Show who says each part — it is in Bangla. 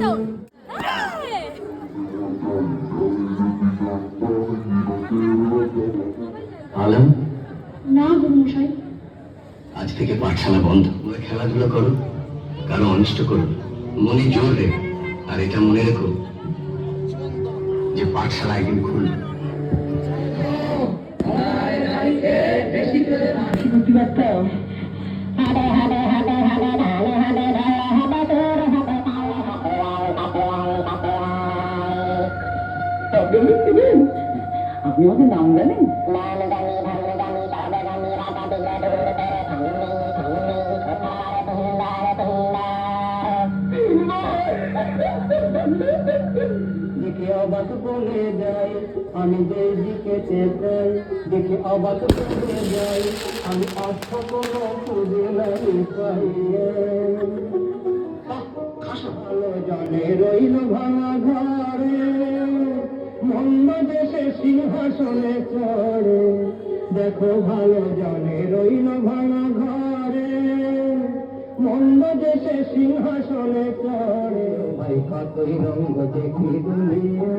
Speaker 1: দাও।
Speaker 2: আলম,
Speaker 3: না গুরুমশাই,
Speaker 2: আজ থেকে পাঠশালা বন্ধ। তোমরা খেলাধুলা করো, কারো অনিষ্ট করো, মনে জোর রেখো। আর এটা মনে রেখো যে পাঠশালা একদিন খুলবে।
Speaker 4: আপনি আমাকে নাম জানেন? দেখে অবাক বলে যায়, আমি যেদিকে চেতাই, দেখে অবাক বলে যায়, আমি অর্থ কোনো খুঁজে নাই পাই। ভালো জনে রইল ভাঙা ঘরে, মন্দ দেশে সিংহাসনে চড়ে। দেখো ভালো জনে রইল ভাঙা ঘরে, মন্দ দেশে সিংহাসনে চড়ে। ভাই কতই রঙ্গ দেখি দুনিয়া।